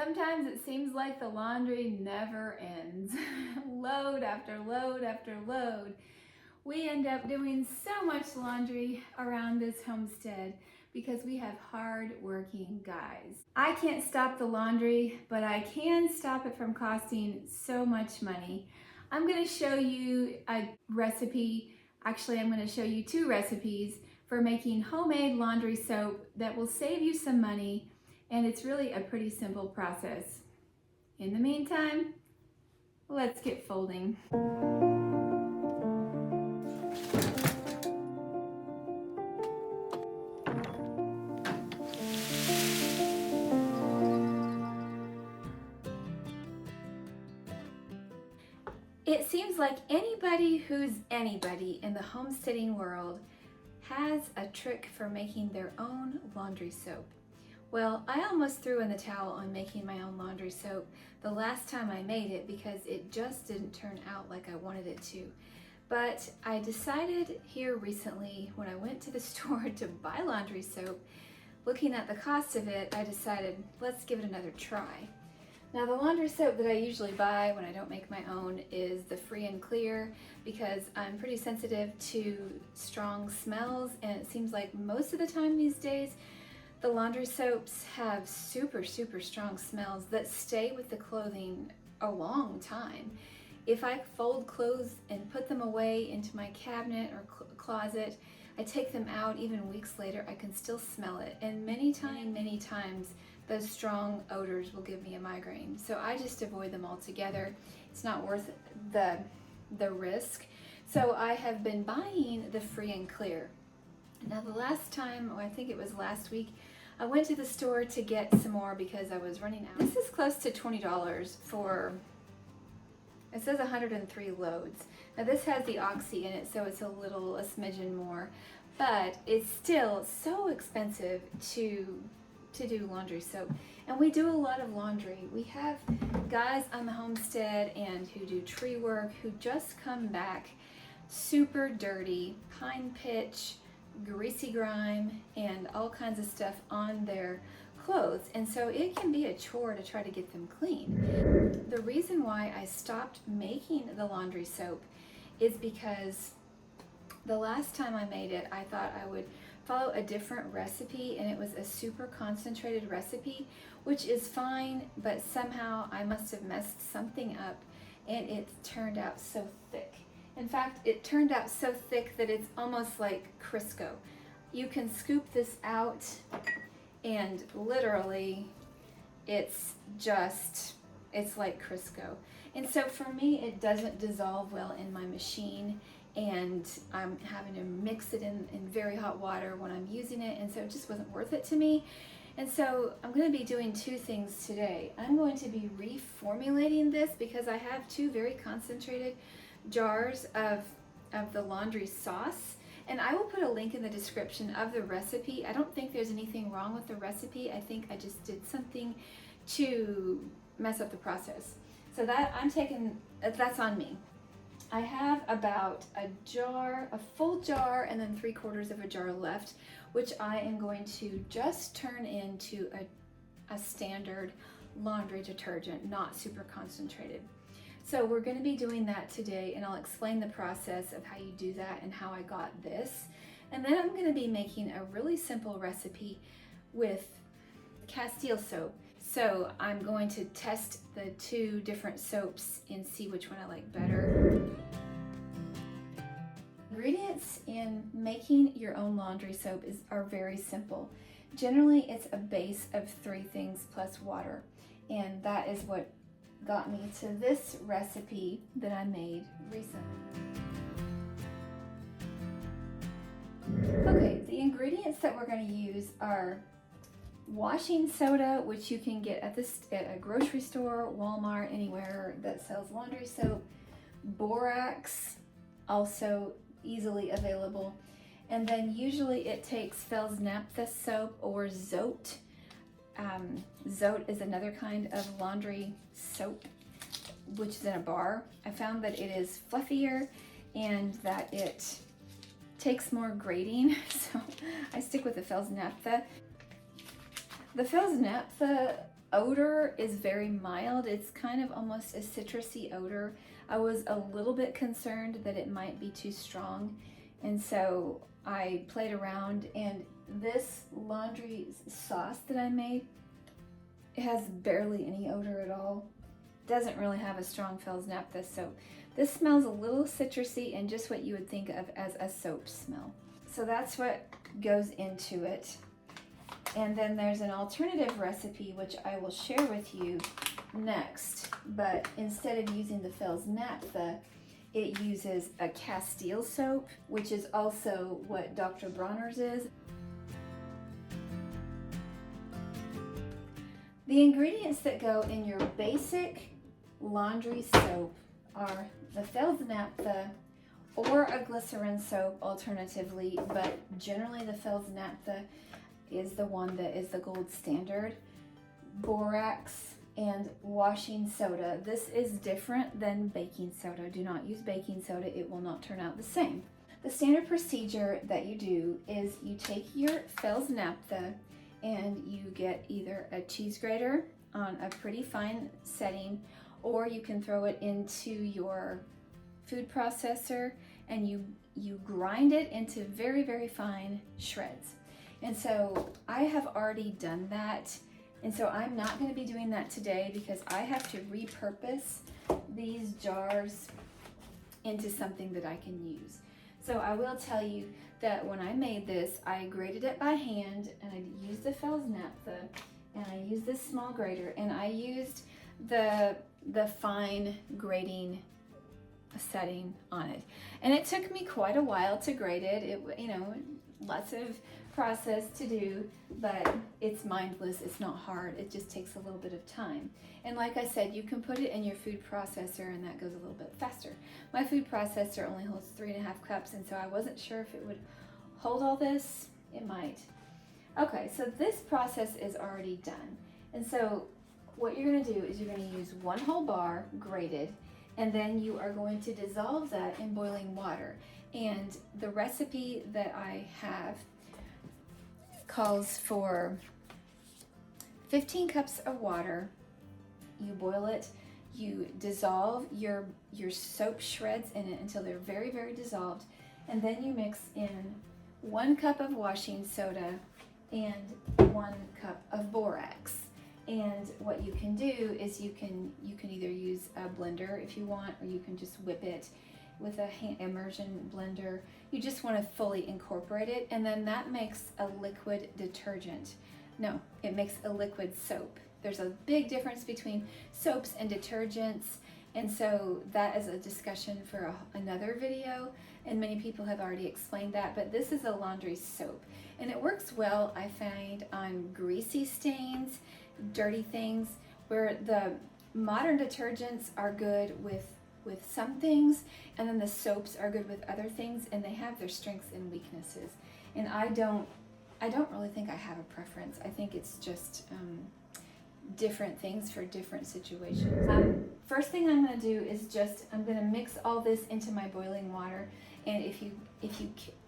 Sometimes it seems like the laundry never ends. Load after load after load. We end up doing so much laundry around this homestead because we have hard-working guys. I can't stop the laundry, but I can stop it from costing so much money. I'm going to show you a recipe. Actually, I'm going to show you two recipes for making homemade laundry soap that will save you some money, and it's really a pretty simple process. In the meantime, let's get folding. It seems like anybody who's anybody in the homesteading world has a trick for making their own laundry soap. Well, I almost threw in the towel on making my own laundry soap the last time I made it because it just didn't turn out like I wanted it to. But I decided here recently when I went to the store to buy laundry soap, looking at the cost of it, I decided let's give it another try. Now the laundry soap that I usually buy when I don't make my own is the free and clear because I'm pretty sensitive to strong smells, and it seems like most of the time these days the laundry soaps have super strong smells that stay with the clothing a long time. If I fold clothes and put them away into my cabinet or closet, I take them out even weeks later, I can still smell it. And many times, those strong odors will give me a migraine. So I just avoid them altogether. It's not worth the risk. So I have been buying the free and clear. Now the last time, or I think it was last week, I went to the store to get some more because I was running out. This is close to $20 for, it says 103 loads. Now this has the oxy in it, so it's a smidgen more, but it's still so expensive to do laundry soap. And we do a lot of laundry. We have guys on the homestead and who do tree work who just come back super dirty, pine pitch, greasy grime, and all kinds of stuff on their clothes, and so it can be a chore to try to get them clean. The reason why I stopped making the laundry soap is because the last time I made it, I thought I would follow a different recipe, and it was a super concentrated recipe, which is fine, but somehow I must have messed something up and it turned out so thick. In fact, it turned out so thick that it's almost like Crisco. You can scoop this out and literally it's like Crisco. And so for me, it doesn't dissolve well in my machine, and I'm having to mix it in very hot water when I'm using it, and so it just wasn't worth it to me. And so I'm going to be doing two things today. I'm going to be reformulating this because I have two very concentrated jars of the laundry sauce, and I will put a link in the description of the recipe. I don't think there's anything wrong with the recipe. I think I just did something to mess up the process. So that's on me. I have about a full jar, and then 3/4 of a jar left, which I am going to just turn into a standard laundry detergent, not super concentrated. So we're going to be doing that today, and I'll explain the process of how you do that and how I got this. And then I'm going to be making a really simple recipe with Castile Soap. So I'm going to test the two different soaps and see which one I like better. Ingredients in making your own laundry soap are very simple. Generally, it's a base of 3 things plus water, and that is what got me to this recipe that I made recently. Okay, the ingredients that we're going to use are washing soda, which you can get at a grocery store, Walmart, anywhere that sells laundry soap. Borax, also easily available. And then usually it takes Fels Naptha soap or Zote. Zote is another kind of laundry soap, which is in a bar. I found that it is fluffier and that it takes more grating, so I stick with the Fels Naptha. The Fels Naptha odor is very mild. It's kind of almost a citrusy odor. I was a little bit concerned that it might be too strong, and so I played around, and this laundry sauce that I made, it has barely any odor at all. Doesn't really have a strong Fels Naptha, so this smells a little citrusy and just what you would think of as a soap smell. So that's what goes into it. And then there's an alternative recipe which I will share with you next, but instead of using the Fels Naptha, it uses a Castile soap, which is also what Dr. Bronner's is. The ingredients that go in your basic laundry soap are the Fels Naptha or a glycerin soap alternatively, but generally the Fels Naptha is the one that is the gold standard. Borax and washing soda. This is different than baking soda. Do not use baking soda, it will not turn out the same. The standard procedure that you do is you take your Fels Naptha and you get either a cheese grater on a pretty fine setting, or you can throw it into your food processor and you grind it into very, very fine shreds. And so I have already done that, and so I'm not going to be doing that today because I have to repurpose these jars into something that I can use. So I will tell you that when I made this, I grated it by hand, and I used the Fels Naptha, and I used this small grater, and I used the fine grating setting on it. And it took me quite a while to grate it. It, you know, lots of process to do, but it's mindless, it's not hard, it just takes a little bit of time. And like I said, you can put it in your food processor and that goes a little bit faster. My food processor only holds 3.5 cups, and so I wasn't sure if it would hold all this. It might. Okay, so this process is already done. And so what you're going to do is you're going to use 1 whole bar grated, and then you are going to dissolve that in boiling water. And the recipe that I have calls for 15 cups of water. You boil it, you dissolve your soap shreds in it until they're very, very dissolved, and then you mix in 1 cup of washing soda and 1 cup of borax. And what you can do is you can either use a blender if you want, or you can just whip it with a hand immersion blender. You just want to fully incorporate it, and then that makes a liquid detergent. No, it makes a liquid soap. There's a big difference between soaps and detergents, and so that is a discussion for another video, and many people have already explained that, but this is a laundry soap, and it works well, I find, on greasy stains, dirty things, where the modern detergents are good with some things, and then the soaps are good with other things, and they have their strengths and weaknesses. And I don't really think I have a preference. I think it's just different things for different situations. First thing I'm going to do is I'm going to mix all this into my boiling water. And if you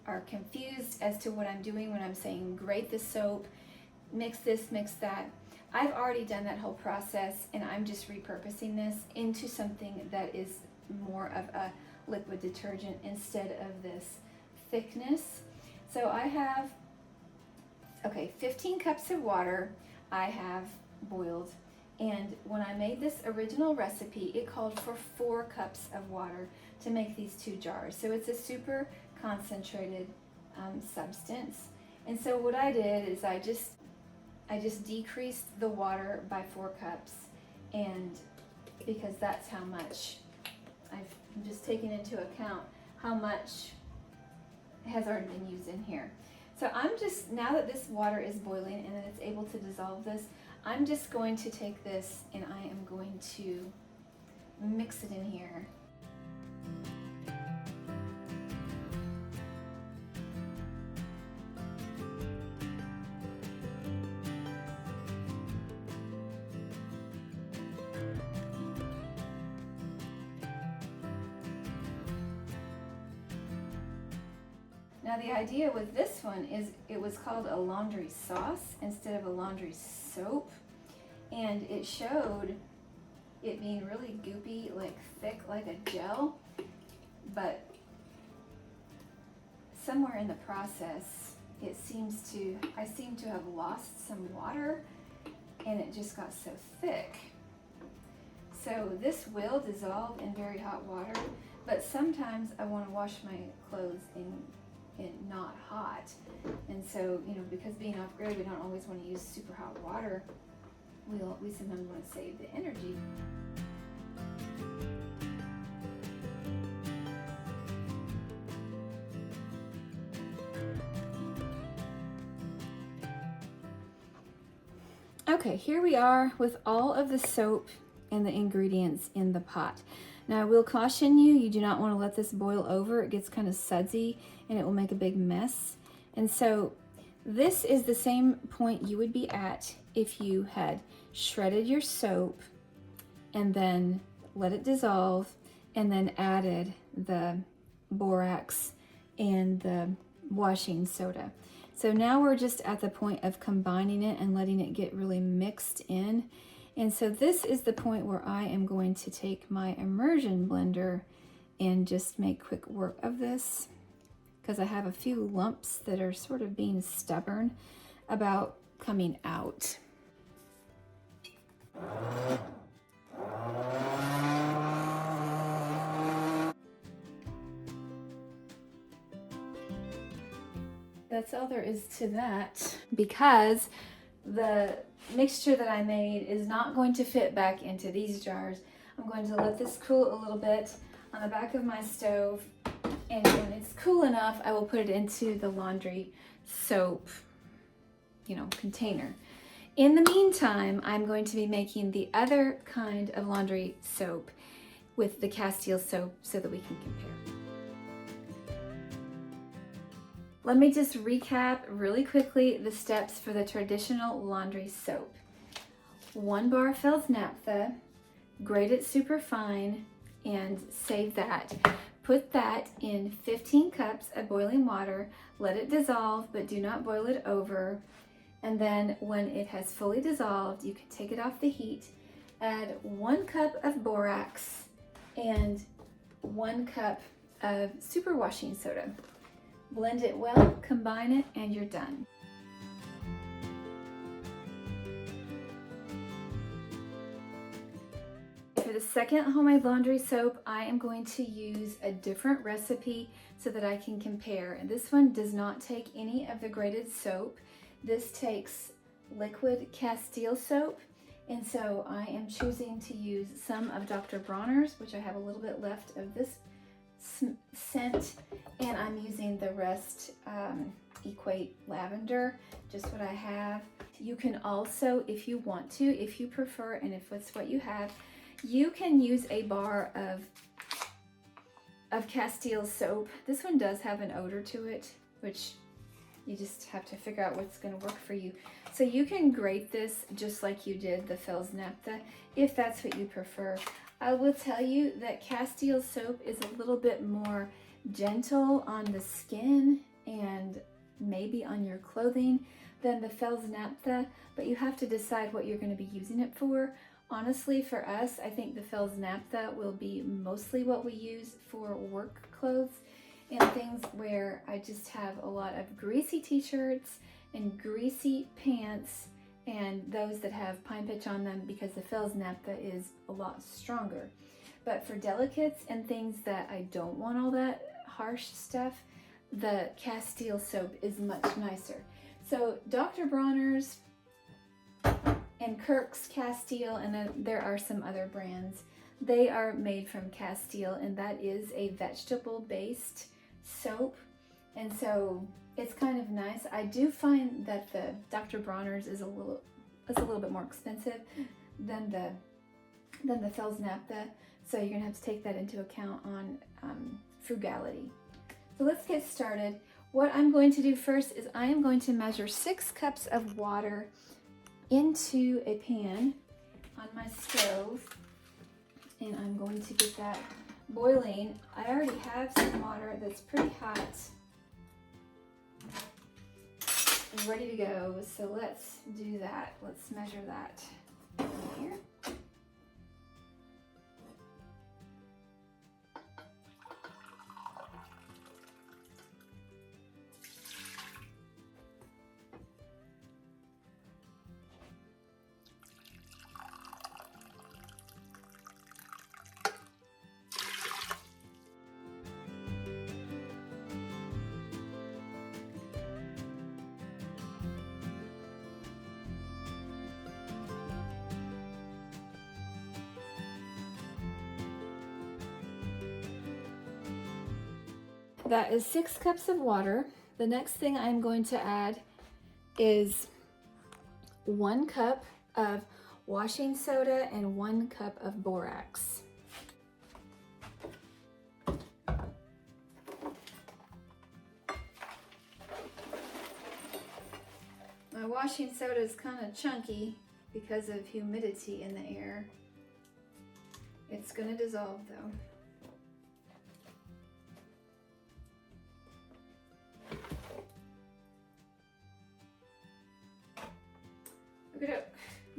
are confused as to what I'm doing when I'm saying grate the soap, mix this, mix that, I've already done that whole process, and I'm just repurposing this into something that is more of a liquid detergent instead of this thickness. So I have, 15 cups of water I have boiled, and when I made this original recipe, it called for 4 cups of water to make these 2 jars. So it's a super concentrated substance. And so what I did is I just decreased the water by 4 cups, and because that's how much I'm just taking into account how much has already been used in here. So now that this water is boiling and it's able to dissolve this, I'm just going to take this and I am going to mix it in here. Now the idea with this one is it was called a laundry sauce instead of a laundry soap, and it showed it being really goopy, like thick like a gel, but somewhere in the process I seem to have lost some water and it just got so thick. So this will dissolve in very hot water, but sometimes I want to wash my clothes in not hot. And so, you know, because being off grid, we don't always want to use super hot water. We sometimes want to save the energy. Okay, here we are with all of the soap and the ingredients in the pot. Now I will caution you, you do not want to let this boil over. It gets kind of sudsy and it will make a big mess. And so this is the same point you would be at if you had shredded your soap and then let it dissolve and then added the borax and the washing soda. So now we're just at the point of combining it and letting it get really mixed in. And so this is the point where I am going to take my immersion blender and just make quick work of this, because I have a few lumps that are sort of being stubborn about coming out. That's all there is to that, because the mixture that I made is not going to fit back into these jars. I'm going to let this cool a little bit on the back of my stove, and when it's cool enough, I will put it into the laundry soap, container. In the meantime, I'm going to be making the other kind of laundry soap with the Castile soap so that we can compare. Let me just recap really quickly the steps for the traditional laundry soap. 1 bar Fels Naptha, grate it super fine, and save that. Put that in 15 cups of boiling water, let it dissolve, but do not boil it over. And then when it has fully dissolved, you can take it off the heat, add 1 cup of borax and 1 cup of super washing soda. Blend it well, combine it, and you're done. For the second homemade laundry soap, I am going to use a different recipe so that I can compare. And this one does not take any of the grated soap. This takes liquid Castile soap. And so I am choosing to use some of Dr. Bronner's, which I have a little bit left of this scent, and I'm using the rest Equate Lavender, just what I have. You can also, if you want to, if you prefer, and if it's what you have, you can use a bar of Castile soap. This one does have an odor to it, which you just have to figure out what's going to work for you. So you can grate this just like you did the Fels Naptha, if that's what you prefer. I will tell you that Castile soap is a little bit more gentle on the skin and maybe on your clothing than the Fels Naptha, but you have to decide what you're going to be using it for. Honestly, for us, I think the Fels Naptha will be mostly what we use for work clothes and things where I just have a lot of greasy t-shirts and greasy pants, and those that have pine pitch on them, because the Fels Naptha is a lot stronger. But for delicates and things that I don't want all that harsh stuff, the Castile soap is much nicer. So Dr. Bronner's and Kirk's Castile, and then there are some other brands. They are made from Castile, and that is a vegetable-based soap. And so it's kind of nice. I do find that the Dr. Bronner's is a little bit more expensive than the Fels Naptha, so you're gonna have to take that into account on frugality. So let's get started. What I'm going to do first is I am going to measure 6 cups of water into a pan on my stove, and I'm going to get that boiling. I already have some water that's pretty hot, ready to go, so let's do that. Let's measure that. Here. That is 6 cups of water. The next thing I'm going to add is 1 cup of washing soda and 1 cup of borax. My washing soda is kind of chunky because of humidity in the air. It's going to dissolve though.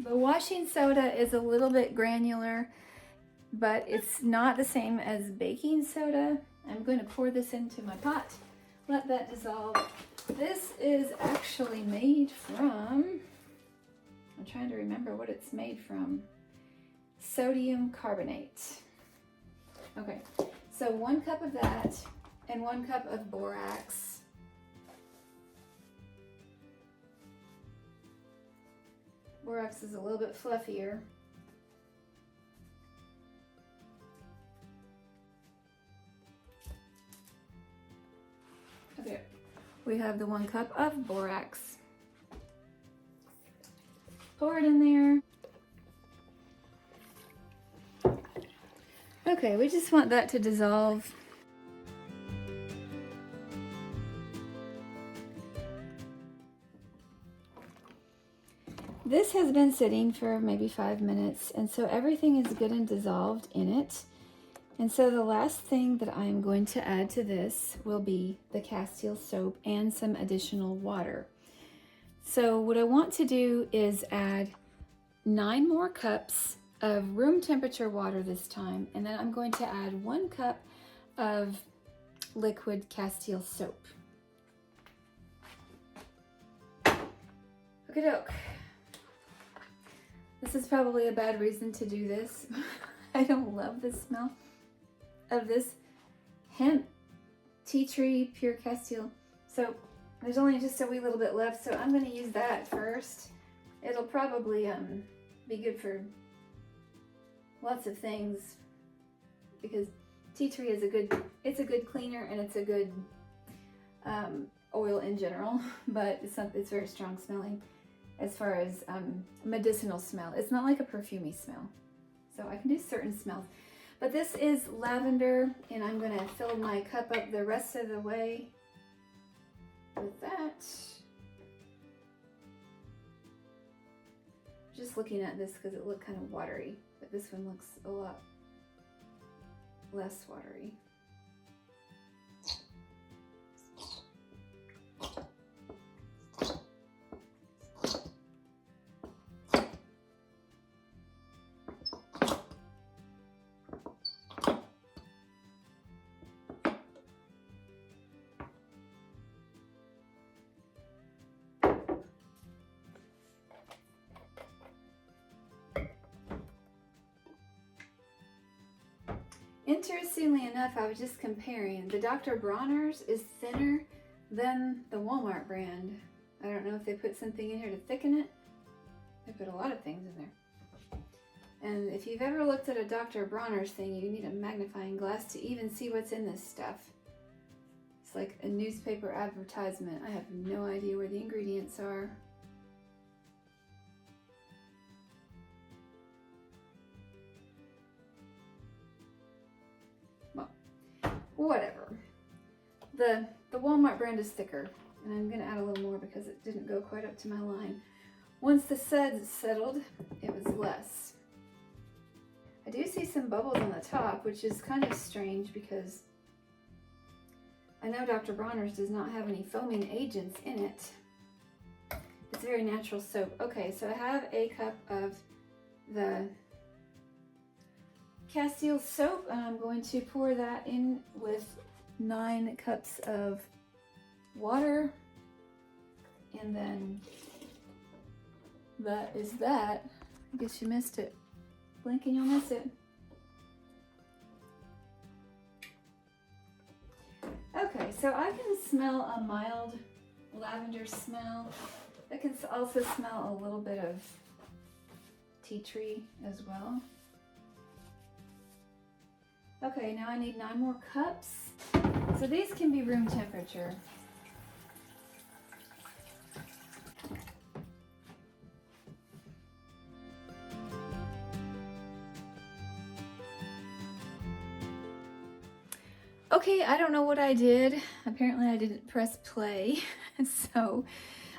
The washing soda is a little bit granular, but it's not the same as baking soda. I'm going to pour this into my pot, let that dissolve. This is actually made from, I'm trying to remember what it's made from, sodium carbonate. Okay, so 1 cup of that and 1 cup of borax. Borax is a little bit fluffier. Okay, we have the 1 cup of borax. Pour it in there. Okay, we just want that to dissolve. This has been sitting for maybe 5 minutes, and so everything is good and dissolved in it. And so the last thing that I'm going to add to this will be the Castile soap and some additional water. So what I want to do is add 9 more cups of room temperature water this time, and then I'm going to add 1 cup of liquid Castile soap. Okie doke. This is probably a bad reason to do this. I don't love the smell of this hemp tea tree pure Castile soap. There's only just a wee little bit left, so I'm going to use that first. It'll probably be good for lots of things because tea tree is a good cleaner, and it's a good oil in general, but it's very strong smelling. As far as medicinal smell, it's not like a perfumey smell, so I can do certain smells. But this is lavender, and I'm going to fill my cup up the rest of the way with that. Just looking at this because it looked kind of watery, but this one looks a lot less watery. Interestingly enough, I was just comparing. The Dr. Bronner's is thinner than the Walmart brand. I don't know if they put something in here to thicken it. They put a lot of things in there. And if you've ever looked at a Dr. Bronner's thing, you need a magnifying glass to even see what's in this stuff. It's like a newspaper advertisement. I have no idea where the ingredients are. Whatever. The Walmart brand is thicker, and I'm going to add a little more because it didn't go quite up to my line. Once the suds settled, it was less. I do see some bubbles on the top, which is kind of strange because I know Dr. Bronner's does not have any foaming agents in it. It's very natural soap. Okay, so I have a cup of the Castile soap, and I'm going to pour that in with 9 cups of water, and then that is that. I guess you missed it. Blink and you'll miss it. Okay, so I can smell a mild lavender smell. I can also smell a little bit of tea tree as well. Okay, now I need 9 more cups. So these can be room temperature. Okay, I don't know what I did. Apparently I didn't press play. So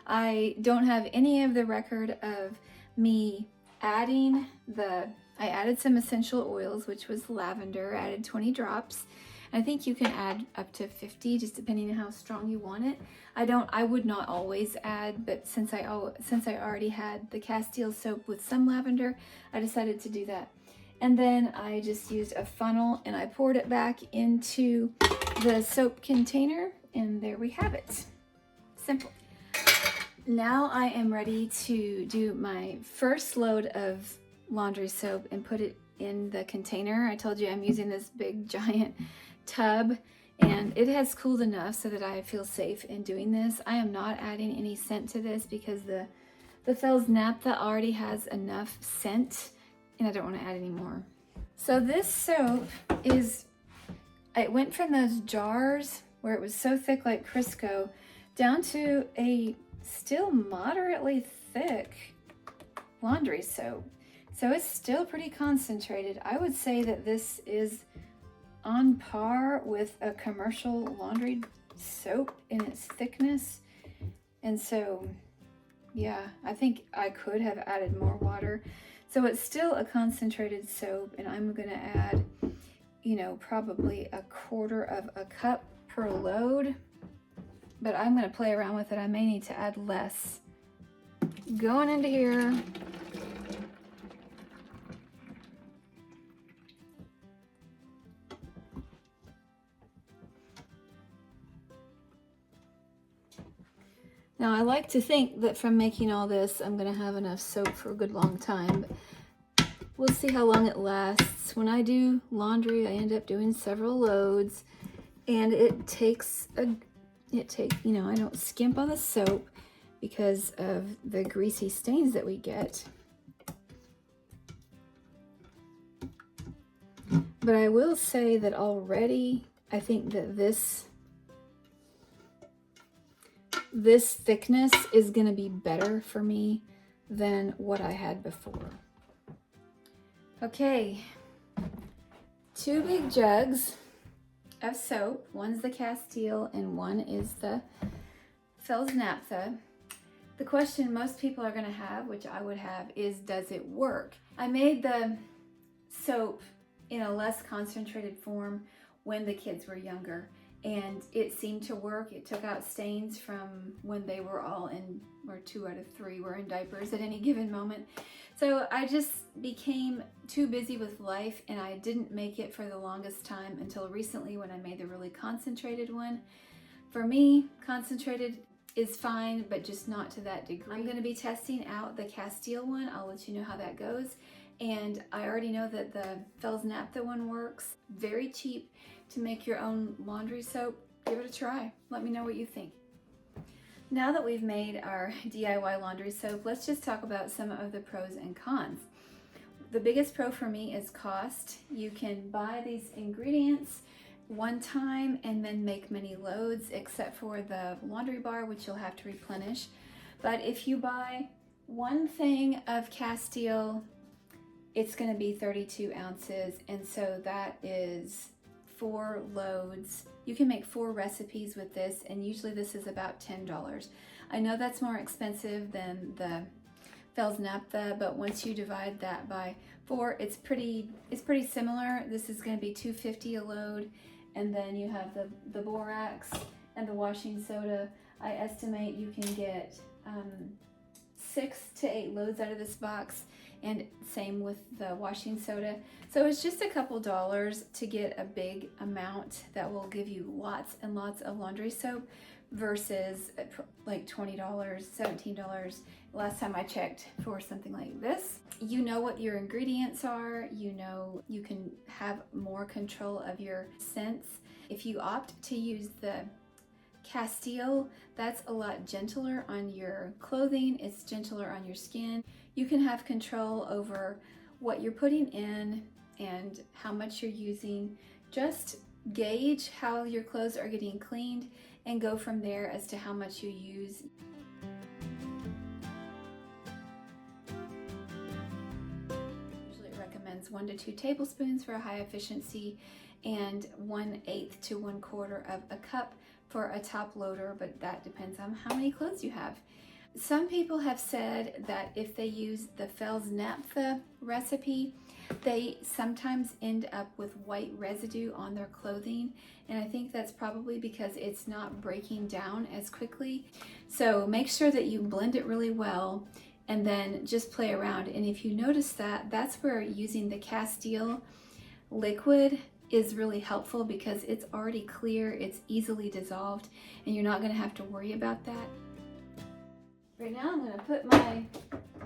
I don't have any of the record of me adding I added some essential oils, which was lavender, added 20 drops. I think you can add up to 50, just depending on how strong you want it. I would not always add, but since I already had the Castile soap with some lavender, I decided to do that. And then I just used a funnel and I poured it back into the soap container, and there we have it. Simple. Now I am ready to do my first load of laundry soap and put it in the container. I told you I'm using this big giant tub, and it has cooled enough so that I feel safe in doing this. I am not adding any scent to this because the Fels Naptha already has enough scent, and I don't want to add any more. So this soap it went from those jars where it was so thick like Crisco down to a still moderately thick laundry soap. So it's still pretty concentrated. I would say that this is on par with a commercial laundry soap in its thickness. And so, yeah, I think I could have added more water. So it's still a concentrated soap, and I'm gonna add, probably 1/4 of a cup per load, but I'm gonna play around with it. I may need to add less. Going into here. Now I like to think that from making all this, I'm gonna have enough soap for a good long time, but we'll see how long it lasts. When I do laundry, I end up doing several loads, and I don't skimp on the soap because of the greasy stains that we get. But I will say that already, I think that this thickness is going to be better for me than what I had before. Okay, 2 big jugs of soap. One's the Castile and one is the Fels Naptha. The question most people are going to have, which I would have, is does it work? I made the soap in a less concentrated form when the kids were younger, and it seemed to work. It took out stains from when they were all in, or 2 out of 3 were in diapers at any given moment. So I just became too busy with life, and I didn't make it for the longest time until recently when I made the really concentrated one. For me, concentrated is fine, but just not to that degree. I'm going to be testing out the Castile one. I'll let you know how that goes. And I already know that the Fels Naptha one works. Very cheap to make your own laundry soap. Give it a try. Let me know what you think. Now that we've made our DIY laundry soap, let's just talk about some of the pros and cons. The biggest pro for me is cost. You can buy these ingredients one time and then make many loads, except for the laundry bar, which you'll have to replenish. But if you buy one thing of Castile, it's going to be 32 ounces, and so that is 4 loads. You can make 4 recipes with this, and usually this is about $10. I know that's more expensive than the Fels Naptha, but once you divide that by 4, it's pretty similar. This is going to be $2.50 a load, and then you have the borax and the washing soda. I estimate you can get 6 to 8 loads out of this box, and same with the washing soda. So it's just a couple dollars to get a big amount that will give you lots and lots of laundry soap versus like $20, $17 last time I checked for something like this. You know what your ingredients are, you know you can have more control of your scents. If you opt to use the Castile, that's a lot gentler on your clothing, it's gentler on your skin. You can have control over what you're putting in and how much you're using. Just gauge how your clothes are getting cleaned and go from there as to how much you use. Usually it recommends 1 to 2 tablespoons for a high efficiency and 1/8 to 1/4 of a cup for a top loader, but that depends on how many clothes you have. Some people have said that if they use the Fels Naptha recipe, they sometimes end up with white residue on their clothing, and I think that's probably because it's not breaking down as quickly. So make sure that you blend it really well and then just play around. And if you notice that, that's where using the Castile liquid is really helpful, because it's already clear, it's easily dissolved, and you're not going to have to worry about that. Right now I'm going to put my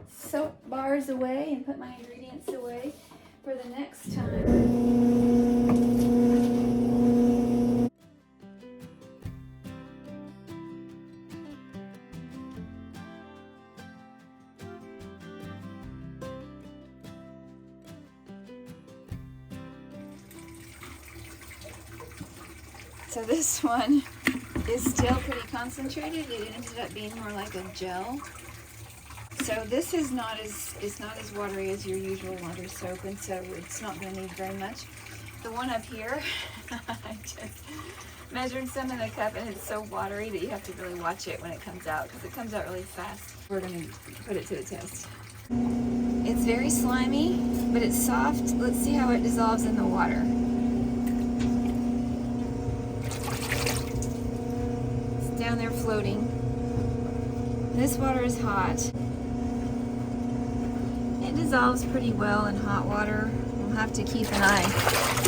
soap bars away and put my ingredients away for the next time. So this one is still pretty concentrated. It ended up being more like a gel. So this is it's not as watery as your usual laundry soap, and so it's not going to need very much. The one up here, I just measured some in the cup, and it's so watery that you have to really watch it when it comes out, because it comes out really fast. We're going to put it to the test. It's very slimy, but it's soft. Let's see how it dissolves in the water. It's down there floating. This water is hot. It dissolves pretty well in hot water. We'll have to keep an eye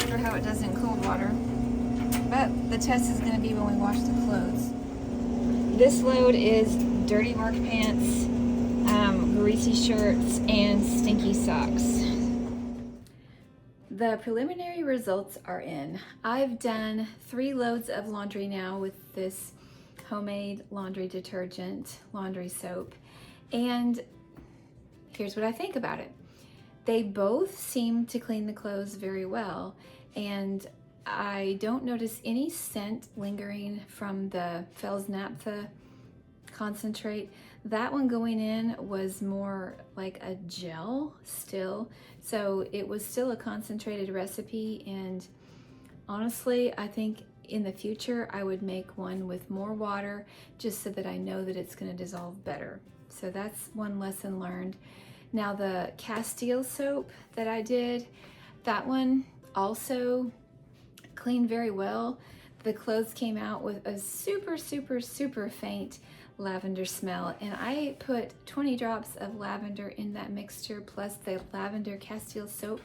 for how it does in cold water. But the test is going to be when we wash the clothes. This load is dirty work pants, greasy shirts, and stinky socks. The preliminary results are in. I've done 3 loads of laundry now with this homemade laundry detergent, laundry soap, and here's what I think about it. They both seem to clean the clothes very well, and I don't notice any scent lingering from the Fels Naptha concentrate. That one going in was more like a gel still, so it was still a concentrated recipe, and honestly, I think in the future I would make one with more water just so that I know that it's going to dissolve better. So that's one lesson learned. Now the Castile soap that I did, that one also cleaned very well. The clothes came out with a super, super, super faint lavender smell, and I put 20 drops of lavender in that mixture plus the lavender Castile soap.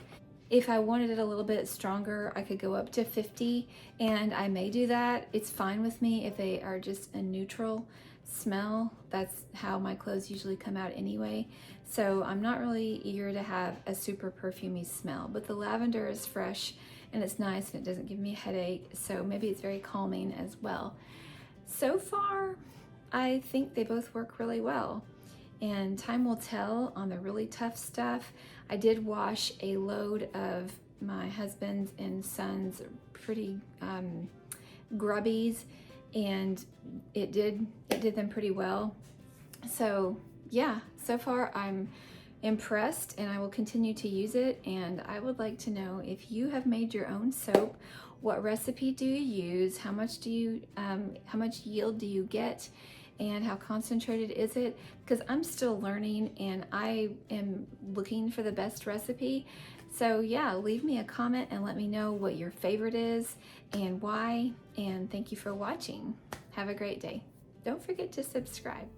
If I wanted it a little bit stronger, I could go up to 50, and I may do that. It's fine with me if they are just a neutral smell. That's how my clothes usually come out anyway. So I'm not really eager to have a super perfumey smell, but the lavender is fresh and it's nice and it doesn't give me a headache. So maybe it's very calming as well. So far, I think they both work really well, and time will tell on the really tough stuff. I did wash a load of my husband's and son's pretty grubbies, and it did them pretty well. So yeah, so far I'm impressed, and I will continue to use it. And I would like to know if you have made your own soap. What recipe do you use? How much yield do you get? And how concentrated is it? Because I'm still learning and I am looking for the best recipe. So yeah, leave me a comment and let me know what your favorite is and why. And thank you for watching. Have a great day. Don't forget to subscribe.